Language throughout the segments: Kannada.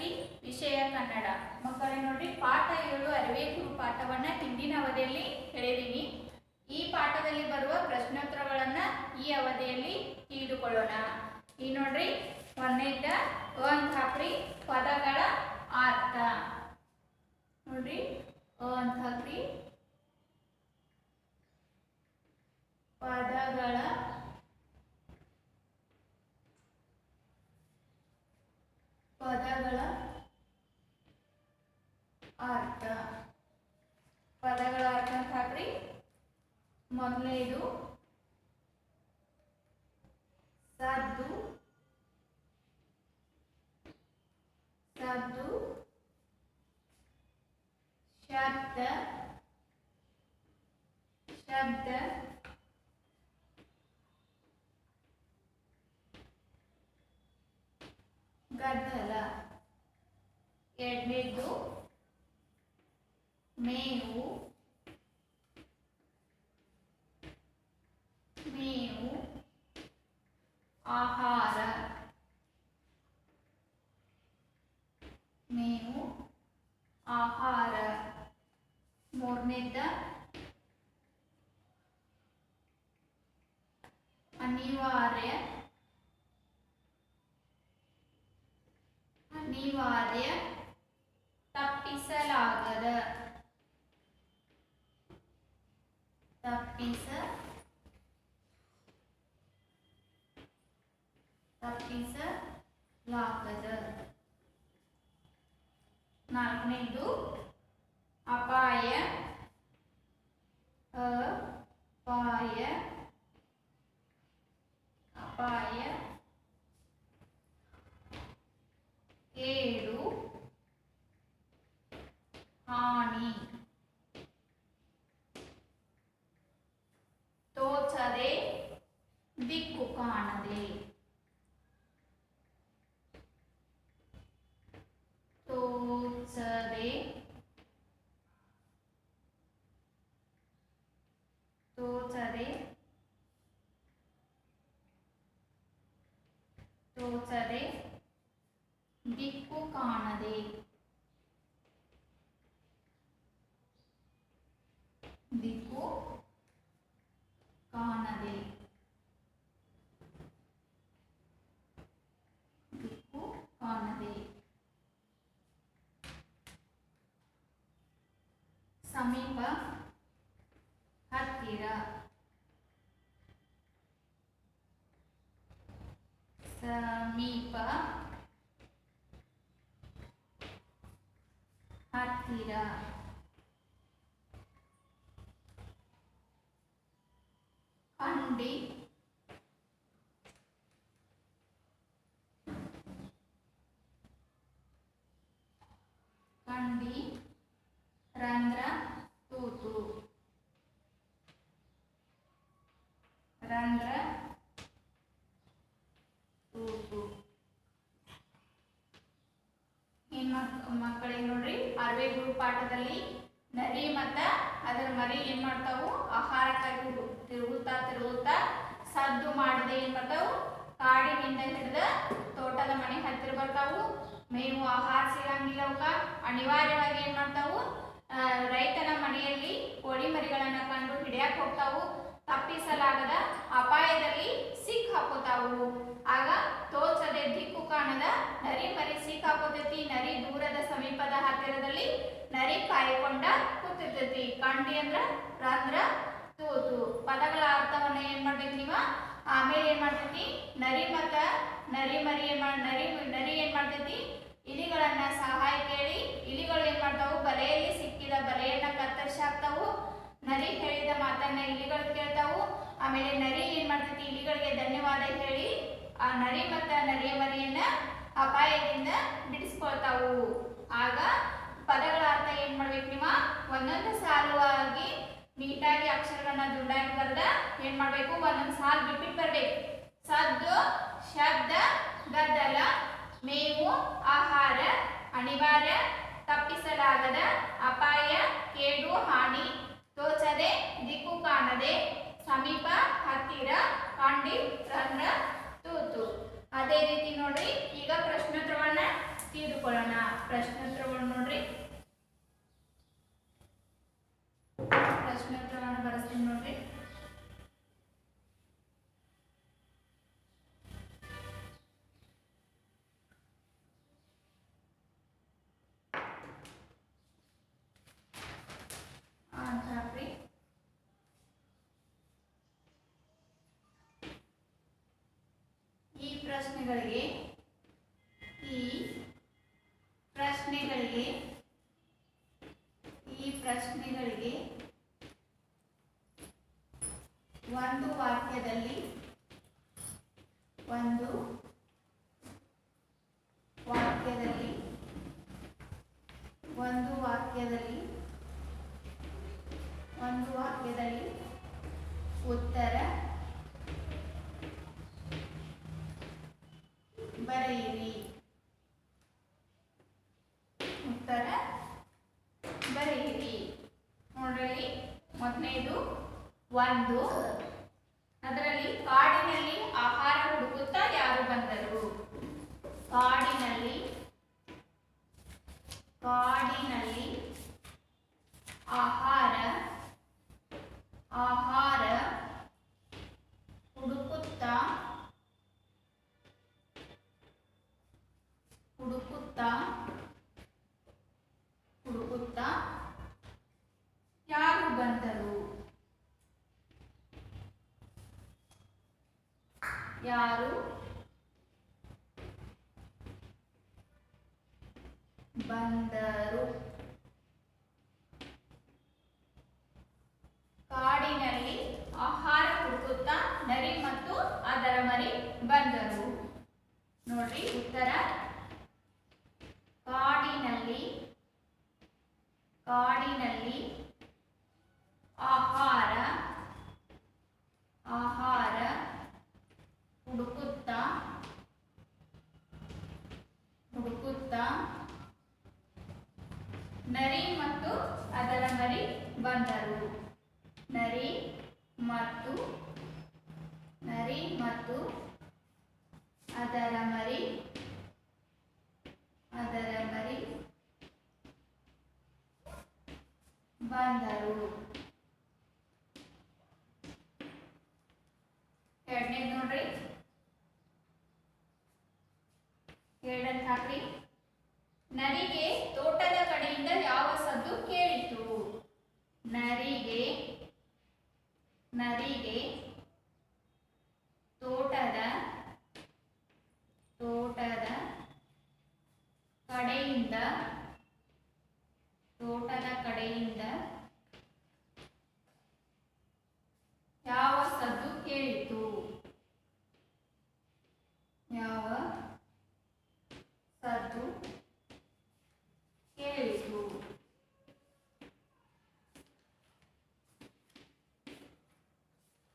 ತರಗತಿ ವಿಷಯ ಕನ್ನಡ. ಮಕ್ಕಳೇ ನೋಡ್ರಿ, ಪಾಠ 7 ಅರಿವೇ ಗುರು ಪಾಠವನ್ನ ಹಿಂದಿನ ಅವಧಿಯಲ್ಲಿ ಹೇಳಿದೀನಿ. ಈ ಪಾಠದಲ್ಲಿ ಬರುವ ಪ್ರಶ್ನೋತ್ತರಗಳನ್ನ ಈ ಅವಧಿಯಲ್ಲಿ ತಿಳಿದುಕೊಳ್ಳೋಣ. ಈ ನೋಡ್ರಿ, ಒಂದನೇದ ಅಂತ ಹಾಕ್ರಿ, ಪದಗಳ ಅರ್ಥ ನೋಡ್ರಿ. ಅಂತ ಹಾಕ್ರಿ, ಪದಗಳ ಅರ್ಥ. ಪದಗಳ ಅರ್ಥ ಅಂತ ಹಾಕ್ರಿ. ಮೊದಲನೇದು ಸದ್ದು, ಶಬ್ದ, ಗದ್ದಲ. ಎರಡನೇದು ಮೇವು, ಆಹಾರ. ಮೇವು, ಆಹಾರ. ಮೂರನೇದ ಅನಿವಾರ್ಯ, ತಪ್ಪಿಸಲಾಗದ. ನಾಲ್ಕನೇದು ಅಪಾಯ, ಕೇಡು, ಹಾನಿ. ತೋಚದೆ, ದಿಕ್ಕು ಕಾಣದೆ. ತೋಚದೆ, ದಿಕ್ಕು ಕಾಣದೆ. ಸಮೀಪ, ಹತ್ತಿರ. ಅಂಡಿ, ರಂಧ್ರ, ತೂತು. ಮಕ್ಕಳಿಗೆ ನೋಡ್ರಿ, ಅರಿವೇ ಗುರು ಪಾಠದಲ್ಲಿ ನರಿ ಮತ್ತ ಅದರ ಮರಿ ಏನ್ ಮಾಡ್ತಾವು, ಆಹಾರಕ್ಕಾಗಿ ತಿರುಗುತ್ತಾ ಸದ್ದು ಮಾಡದೆ ಏನ್ ಮಾಡ್ತಾವು, ಕಾಡಿನಿಂದ ಹಿಡಿದ ತೋಟದ ಮನೆ ಹತ್ತಿರ ಬರ್ತಾವು. ಮೇವು, ಆಹಾರ ಸಿಗಂಗಿಲ್ಲ ಅವಕ್ಕ. ಅನಿವಾರ್ಯವಾಗಿ ಏನ್ ಮಾಡ್ತಾವು, ರೈತನ ಮನೆಯಲ್ಲಿ ಕೋಳಿ ಮರಿಗಳನ್ನ ಕಂಡು ಹಿಡಿಯಕ್ ಹೋಗ್ತಾವು. ತಪ್ಪಿಸಲಾಗದ ಅಪಾಯದಲ್ಲಿ ಸಿಕ್ ಹಾಕೋತಾವು. ಆಗ ತೋಚದೆ, ದಿಕ್ಕು ಕಾಣದ ನರಿ ಮರಿ ಸಿಕ್ ಹಾಕೋತೈತಿ. ನರಿ ದೂರದ ಸಮೀಪದ ಹತ್ತಿರದಲ್ಲಿ ನರಿ ಕಾಯ್ಕೊಂಡ ಕೂತಿರ್ತೈತಿ. ಕಂಡಿ ಅಂದ್ರ ರಂಧ್ರ, ತೂತು. ಪದಗಳ ಅರ್ಥವನ್ನ ಏನ್ ಮಾಡ್ಬೇಕು ನೀವ. ಆಮೇಲೆ ಏನ್ ಮಾಡ್ತೈತಿ, ನರಿ ಮತ್ತ ನರಿ ಮರಿ ನರಿ ಏನ್ ಮಾಡ್ತೈತಿ, ಇಲಿಗಳನ್ನ ಸಹಾಯ ಕೇಳಿ ಇಲಿಗಳು ಏನ್ ಮಾಡ್ತಾವು, ಬಲೆಯಲ್ಲಿ ಸಿಕ್ಕಿದ ಬಲೆಯನ್ನ ಕತ್ತರಿಸಿ ಹಾಕ್ತಾವು. ನರಿ ಹೇಳಿದ ಮಾತನ್ನ ಇಲಿಗಳು ಕೇಳ್ತಾವು. ಆಮೇಲೆ ನರಿ ಏನ್ ಮಾಡ್ತೈತಿ, ಇಲಿಗಳಿಗೆ ಧನ್ಯವಾದ ಹೇಳಿ ಆ ನರಿ ಮತ್ತ ನರಿಯ ಮರಿಯನ್ನ ಅಪಾಯದಿಂದ ಬಿಡಿಸ್ಕೊಳ್ತಾವು. ಆಗ ಪದಗಳ ಅರ್ಥ ಏನ್ ಮಾಡ್ಬೇಕು ನೀವ, ಒಂದೊಂದು ಸಾಲುವಾಗಿ ನೀಟಾಗಿ ಅಕ್ಷರಗಳನ್ನ ದುಂಡಾಗಿ ಬರೆದ ಏನ್ ಮಾಡ್ಬೇಕು, ಒಂದೊಂದು ಸಾಲು ಬಿಟ್ಬಿಟ್ಟು ಬರ್ಬೇಕು. ಸದ್ದು, ಶಬ್ದ, ಗದ್ದಲ, ಮೇವು, ಆಹಾರ, ಅನಿವಾರ್ಯ, ತಪ್ಪಿಸಲಾಗದ, ಅಪಾಯ, ಕೇಡು, ಹಾನಿ. ತೋಚದೆ, ದಿಕ್ಕು ಕಾಣದೆ, ಸಮೀಪ, ಹತ್ತಿರ, ಕಂಡಿ, ರಂಧ್ರ, ತೂತು. ಅದೇ ರೀತಿ ನೋಡ್ರಿ, ಈಗ ಪ್ರಶ್ನೋತ್ತರವನ್ನ ತಿಳಿದುಕೊಳ್ಳೋಣ. ಪ್ರಶ್ನೆಗಳಿಗೆ ಈ ಪ್ರಶ್ನೆಗಳಿಗೆ ಒಂದು ವಾಕ್ಯದಲ್ಲಿ ಉತ್ತರ ಬರೆಯಿರಿ. ನೋಡ್ರಿ, ಮೊದಲನೇದು ಒಂದು, ಅದರಲ್ಲಿ ಕಾಡಿನಲ್ಲಿ ಆಹಾರ ಹುಡುಕುತ್ತಾ ಯಾರು ಬಂದರು? ಕಾಡಿನಲ್ಲಿ ಆಹಾರ ಹುಡುಕುತ್ತಾ ಯಾರು ಬಂದರು? ಕಾಡಿನಲ್ಲಿ ಆಹಾರ ಹುಡುಕುತ್ತಾ ನರಿ ಮತ್ತು ಅದರ ಮರಿ ಬಂದರು. ನೋಡ್ರಿ ಉತ್ತರ, ಕಾಡಿನಲ್ಲಿ ಆಹಾರ ಹುಡುಕುತ್ತಾ ನರಿ ಮತ್ತು ಅದರ ಮರಿ ಬಂದರು. ನರಿ ಮತ್ತು ಅದರ ಮರಿ ಬಂದರು. ಎರಡನೇದು ನೋಡ್ರಿ, ಎರಡನೇ ಹಾಕ್ರಿ. ನರಿಗೆ ತೋಟದ ಕಡೆಯಿಂದ ಯಾವ ಸದ್ದು ಕೇಳಿತು? ನರಿಗೆ ತೋಟದ ಕಡೆಯಿಂದ ಯಾವ ಸದ್ದು ಕೇಳಿತು?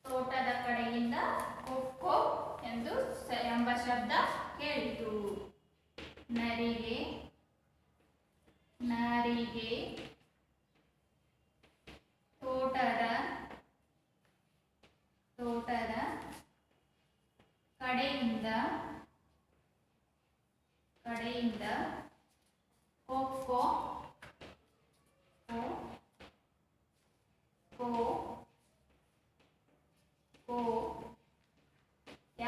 ತೋಟದ ಕಡೆಯಿಂದ ಕೊಕ್ಕೋ ಎಂಬ ಶಬ್ದ ಕೇಳಿತು. ನರಿಗೆ ತೋಟದ ಕಡೆಯಿಂದ ಕೊಕ್ಕೋ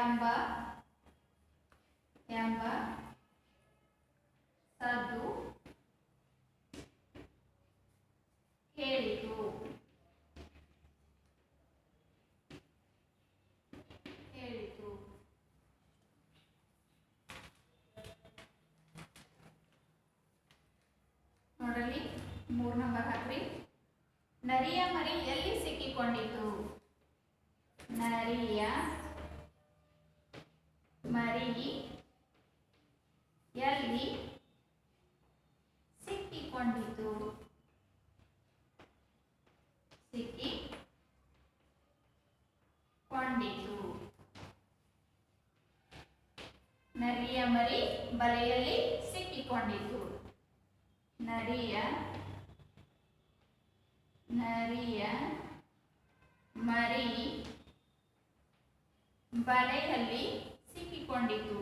ಎಂಬ ಸದ್ದು ಕೇಳಿತು. ನೋಡಲಿ, 3 ನಂಬರ್ ಹಾಕ್ರಿ. ನರಿಯ ಮರಿ ಎಲ್ಲಿ ಸಿಕ್ಕಿಕೊಂಡಿತು? ನರಿಯ ಮರಿ ಎಲ್ಲಿ ಸಿಕ್ಕಿಕೊಂಡಿತು? ನರಿಯ ಮರಿ ಬಲೆಯಲ್ಲಿ ಸಿಕ್ಕಿಕೊಂಡಿತು. ನರಿಯ ಮರಿ ಬಲೆಯಲ್ಲಿ ಸಿಕ್ಕಿಕೊಂಡಿತು.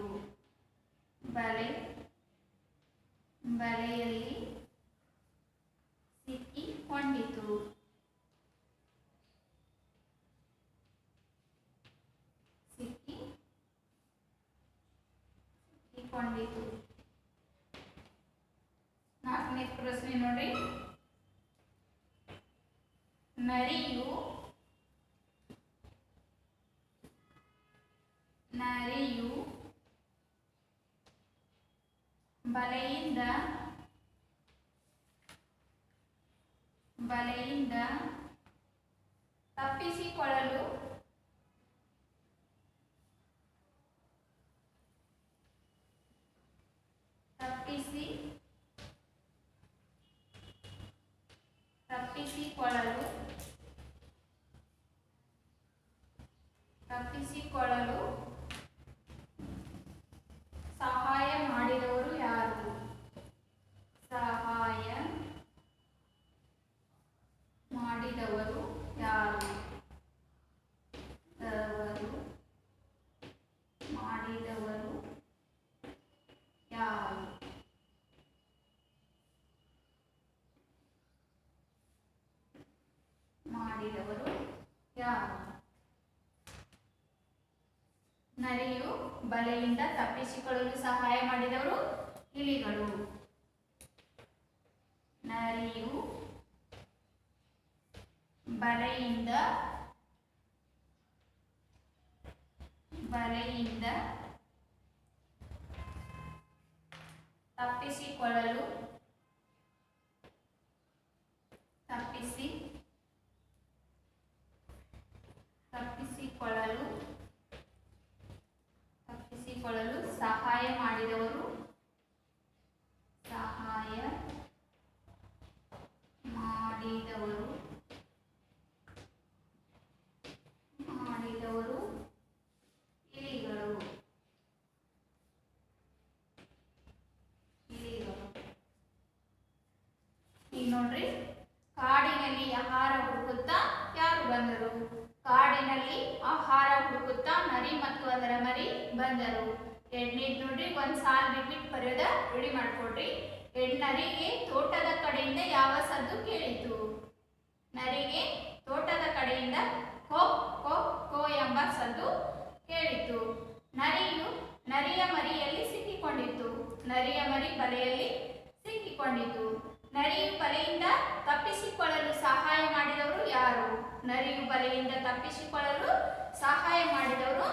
ಬಲೆಯಲ್ಲಿ ಸಿಕ್ಕಿಕೊಂಡಿತು. ನಾಲ್ಕನೇ ಪ್ರಶ್ನೆ ನೋಡಿ. ನರಿಯು ಬಲೆಯಿಂದ ತಪ್ಪಿಸಿಕೊಳ್ಳಲು ಸಹಾಯ ಮಾಡಿದವರು ಯಾರು? ಸಹಾಯ ಮಾಡಿದವರು ಯಾರು? ಮಾಡಿದವರು ಯಾರು? ಮಾಡಿದವರು ಯಾರು? ನರಿಯು ಬಲೆಯಿಂದ ತಪ್ಪಿಸಿಕೊಳ್ಳಲು ಸಹಾಯ ಮಾಡಿದವರು ಇಲಿಗಳು. ನರಿಯು ಬಲೆಯಿಂದ ತಪ್ಪಿಸಿಕೊಳ್ಳಲು ಸಹಾಯ ಮಾಡಿದವರು ಇಲಿಗಳು. ಈಗ ನೋಡ್ರಿ, ಕಾಡಿನಲ್ಲಿ ಆಹಾರ ಹುಡುಕುತ್ತಾ ಯಾರು ಬಂದರು? ಕಾಡಿನಲ್ಲಿ ಆಹಾರ ಹುಡುಕುತ್ತಾ ನರಿ ಮತ್ತು ಅದರ ಮರಿ ಬಂದರು. ಎರಡನೇದು ನೋಡ್ರಿ, ಒಂದ್ ಸಾಲ್ ಬಿಟ್ಬಿಟ್ಟು ಬರೆಯೋದ ರೆಡಿ ಮಾಡ್ಕೊಡ್ರಿ. ನರಿಗೆ ತೋಟದ ಕಡೆಯಿಂದ ಯಾವ ಸದ್ದು ಕೇಳಿತು? ನರಿಗೆ ತೋಟದ ಕಡೆಯಿಂದ ಕೋ ಕೋ ಕೋ ಎಂಬ ಸದ್ದು ಕೇಳಿತು. ನರಿಯ ಮರಿಯಲ್ಲಿ ಸಿಕ್ಕಿಕೊಂಡಿತು. ನರಿಯ ಮರಿ ಬಲೆಯಲ್ಲಿ ಸಿಕ್ಕಿಕೊಂಡಿತು. ನರಿಯು ಬಲೆಯಿಂದ ತಪ್ಪಿಸಿಕೊಳ್ಳಲು ಸಹಾಯ ಮಾಡಿದವರು ಯಾರು? ನರಿಯು ಬಲೆಯಿಂದ ತಪ್ಪಿಸಿಕೊಳ್ಳಲು ಸಹಾಯ ಮಾಡಿದವರು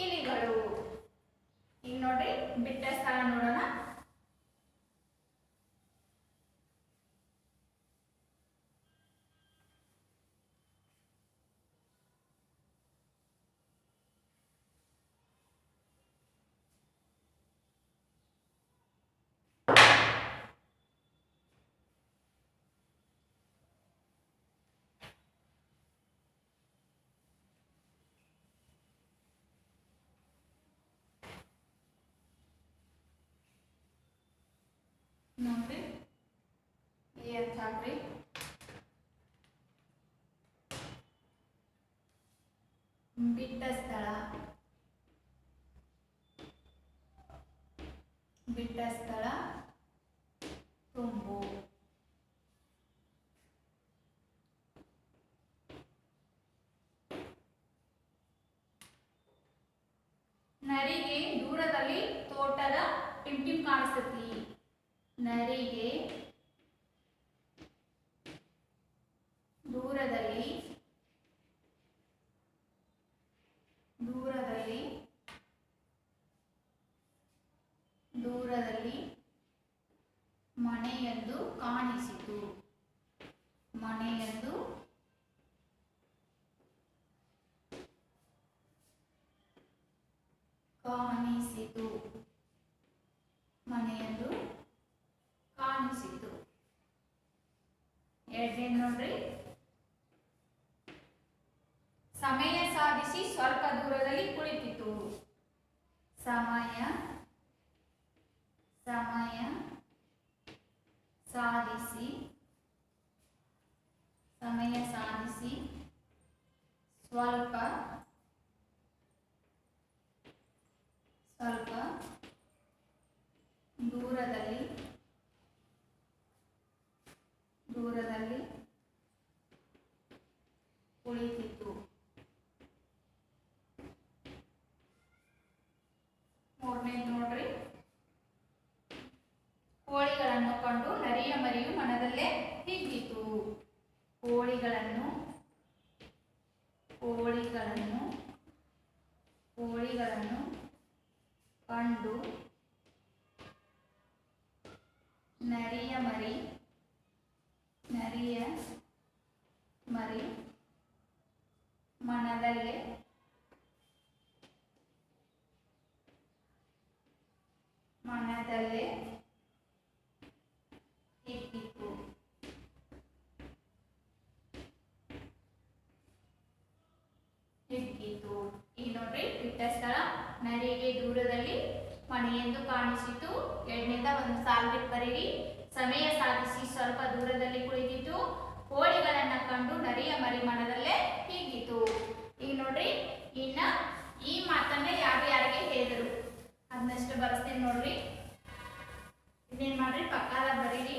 ಇಲಿಗಳು. ಈಗ ನೋಡ್ರಿ, ಬಿಟ್ಟ ಸ್ಥಳ ನೋಡೋಣ. ನೋಡ್ರಿ, ಅರ್ಥ ಆಗ್ರಿ. ಬಿಟ್ಟ ಸ್ಥಳ ತುಂಬು. ನರಿಗೆ ದೂರದಲ್ಲಿ ತೋಟದ ಟಿಮ್ ಕಾಣಿಸ್ತತಿ. ನರಿಗೆ ದೂರದಲ್ಲಿ ಮನೆಯೊಂದು ಕಾಣಿಸಿತು. ಮನೆಯೊಂದು ಕಾಣಿಸಿತು. ಎರಡನೇ ನೋಡ್ರಿ, ಸಮಯ ಸಾಧಿಸಿ ಸ್ವಲ್ಪ ದೂರದಲ್ಲಿ ಕುಳಿತಿತು. ಸಮಯ ಸಾಧಿಸಿ ಸ್ವಲ್ಪ ದೂರದಲ್ಲಿ ಕುಳಿತಿತು. ಮೂರನೇ ನೋಡ್ರಿ, ಕೋಳಿಗಳನ್ನು ಕಂಡು ನರಿಯ ಮರಿಯು ಮನದಲ್ಲೇ ಹಿಗ್ಗಿತು. ಕೋಳಿಗಳನ್ನು ಕಂಡು ನರಿಯ ಮರಿ ಮನದಲ್ಲೇ ಹಿಗ್ಗಿತು. ಈಗ ನೋಡ್ರಿ ಸ್ಥಳ ನರಿಗೆ ದೂರದಲ್ಲಿ ಮನೆಯೆಂದು ಕಾಣಿಸಿತು. ಎರಡನೇದ ಒಂದು ಸಾಲು ಬಿಟ್ಟು ಬರೀರಿ. ಸಮಯ ಸಾಧಿಸಿ ಸ್ವಲ್ಪ ದೂರದಲ್ಲಿ ಕುಳಿತಿತು, ಕೋಳಿಗಳನ್ನ ಕಂಡು ನರಿಯ ಮರಿ ಮನದಲ್ಲೇ ಹಿಗ್ಗಿತು. ಈಗ ನೋಡ್ರಿ ಇನ್ನ ಈ ಮಾತನ್ನ ಯಾರು ಯಾರಿಗೆ ಹೇಳಿದರು ಅದನ್ನಷ್ಟು ಬರೆಸ್ತೀನಿ ನೋಡ್ರಿ. ಇದೇನ್ ಮಾಡ್ರಿ ಪಕ್ಕದ ಬರೀರಿ.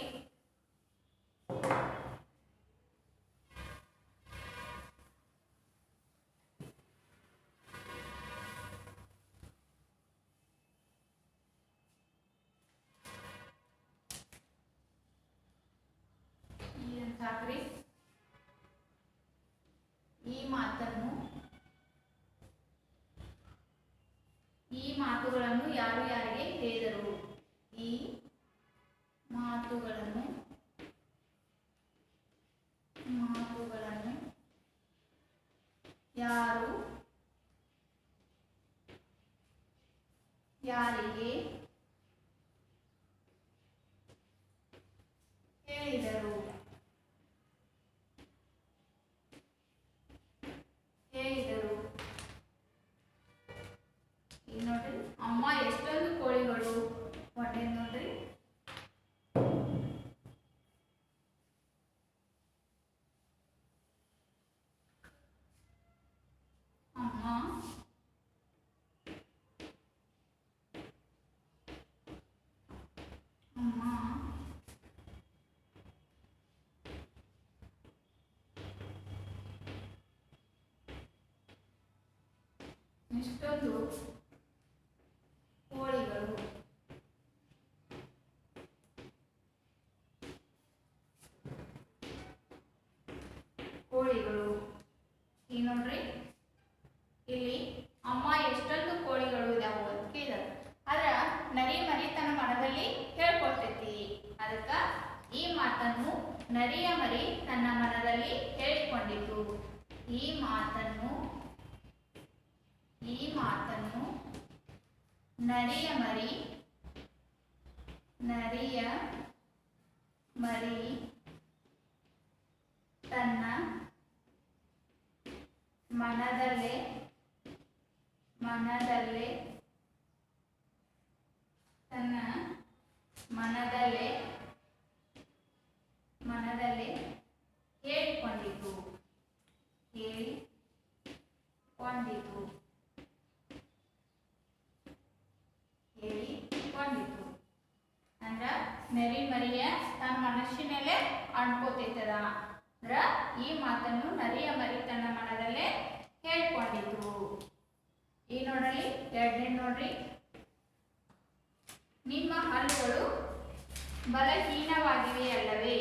ಹಾಕ್ರಿ. ಈ ಮಾತುಗಳನ್ನು ಯಾರು ಯಾರಿಗೆ ಹೇಳಿದರು? ಈ ಮಾತುಗಳನ್ನು ಯಾರು ಯಾರಿಗೆ ಹೇಳಿದರು? ಈಗ ನೋಡ್ರಿ ಅಮ್ಮ ಎಷ್ಟೊಂದು ಕೋಳಿಗಳು ಹೊಟ್ಟೆ ನೋಡ್ರಿ. ಎಷ್ಟೊಂದು ಕೋಳಿಗಳು. ಈಗ ನೋಡ್ರಿ ಇಲ್ಲಿ ಅಮ್ಮ ಎಷ್ಟೊಂದು ಕೋಳಿಗಳು ಇದಾವು ಅಂತ ಕೇಳಿದಾರೆ. ಆದ್ರ ನರಿ ಮರಿ ತನ್ನ ಮನದಲ್ಲಿ ಹೇಳ್ಕೊಳ್ತೈತಿ. ಅದಕ್ಕ ಈ ಮಾತನ್ನು ನರಿಯ ಮರಿ ತನ್ನ ಮನದಲ್ಲಿ ಹೇಳಿಕೊಂಡಿತು. ಈ ಮಾತನ್ನು ನರಿಯ ಮರಿ ತನ್ನ ಮನದಲ್ಲೇ ಹೇಳಿಕೊಂಡಿತು. ಅಂದ್ರ ನರಿ ಮರಿಯ ತನ್ನ ಮನಸ್ಸಿನಲ್ಲೇ ಅನ್ಕೋತೈತದ. ಅಂದ್ರ ಈ ಮಾತನ್ನು ನರಿಯ ಮರಿ ತನ್ನ ಮನದಲ್ಲೇ ಹೇಳ್ಕೊಂಡಿತು. ಈ ನೋಡ್ರಿ ಎರಡನೇ ನೋಡ್ರಿ, ನಿಮ್ಮ ಹಲ್ಲುಗಳು ಬಲಹೀನವಾಗಿವೆ ಅಲ್ಲವೇ?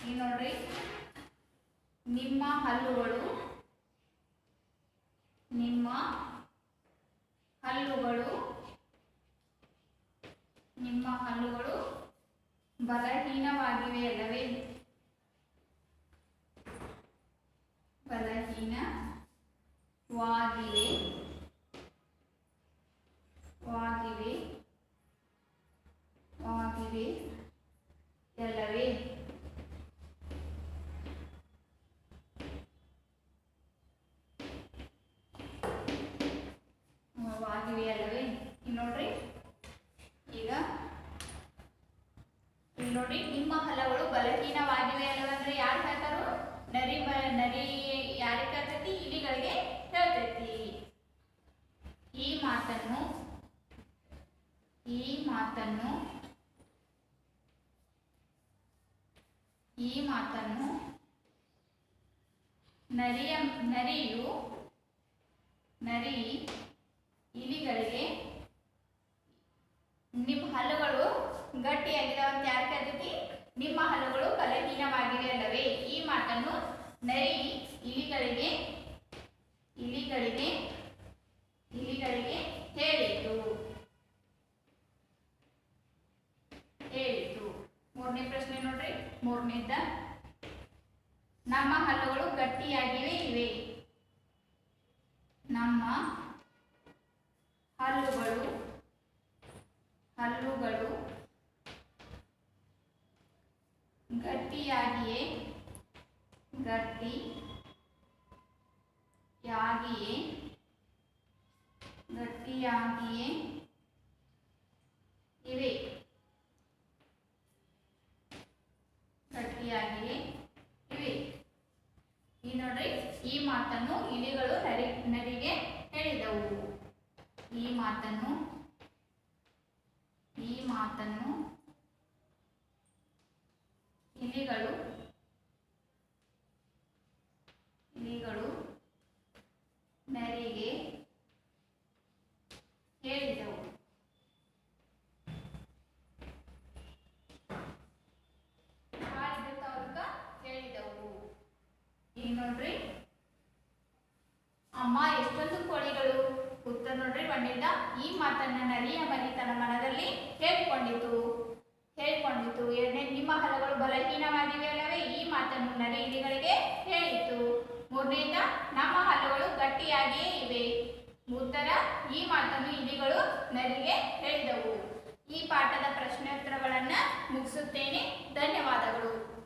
ಈ ನೋಡ್ರಿ ನಿಮ್ಮ ಹಲ್ಲುಗಳು ಬಲಹೀನವಾಗಿವೆ ಅಲ್ಲವೇ? ವಾಗಿವೆ ಅಲ್ಲವೇ? ವಾಗಿವೆ ಅಲ್ಲವೇ? ನೋಡ್ರಿ ಈಗ ನೋಡಿ ನಿಮ್ಮ ಹಲ್ಲುಗಳು ಬಲಹೀನವಾಗಿವೆ ಅಲ್ಲವಂದ್ರೆ ಯಾರು ಹೇಳ್ತಾರೋ? ನರಿ ಯಾರಿಗೆ ಹೇಳ್ತೈತಿ? ಇಲಿಗಳಿಗೆ ಹೇಳ್ತೈತಿ. ಈ ಮಾತನ್ನು ನರಿ ಇಲಿಗಳಿಗೆ ನಿಮ್ಮ ಹಲ್ಲುಗಳು ಗಟ್ಟಿಯಾಗಿದಾವ ಅಂತ ಯಾರು ಹೇಳ್ತೈತಿ? ನಿಮ್ಮ ಹಲ್ಲುಗಳು ಬಲಹೀನವಾಗಿವೆ ಅಲ್ಲವೇ? ಈ ಮಾತನ್ನು ನರಿ ಇಲಿಗಳಿಗೆ ಹೇಳಿತು. ಮೂರನೇದ ನಮ್ಮ ಹಲ್ಲುಗಳು ಗಟ್ಟಿಯಾಗಿವೆ ಇವೆ. ನಮ್ಮ ಹಲ್ಲುಗಳು ಗಟ್ಟಿಯಾಗಿಯೇ ಇವೆ. ಈ ನೋಡ್ರಿ, ಈ ಮಾತನ್ನು ಇಲಿಗಳು ನರಿಗೆ ಹೇಳಿದವು. ಈ ಮಾತನ್ನು ಇಲಿಗಳು ನರಿಗೆ ಹೇಳಿದವು. ಈಗ ನೋಡ್ರಿ, ಅಮ್ಮ ಎಷ್ಟೊಂದು ಕೋಳಿಗಳು. ಉತ್ತರ ನೋಡ್ರಿ ಒಂದಿದ್ದ, ಈ ಮಾತನ್ನ ನರಿಯ ಮರಿ ತನ್ನ ಮನದಲ್ಲಿ ಹೇಳಿಕೊಂಡಿತು. ಎರಡನೇ, ನಿಮ್ಮ ಹಲ್ಲುಗಳು ಬಲಹೀನವಾಗಿವೆ ಅಲ್ಲವೇ, ಈ ಮಾತನ್ನು ನರಿ ಇಲಿಗಳಿಗೆ ಹೇಳಿತು. ಮೂರನೇದ, ನಮ್ಮ ಹಲ್ಲುಗಳು ಗಟ್ಟಿಯಾಗಿಯೇ ಇವೆ. ಉತ್ತರ, ಈ ಮಾತನ್ನು ಇಲಿಗಳು ನರಿಗೆ ಹೇಳಿದವು. ಈ ಪಾಠದ ಪ್ರಶ್ನೋತ್ತರಗಳನ್ನು ಮುಗಿಸುತ್ತೇನೆ. ಧನ್ಯವಾದಗಳು.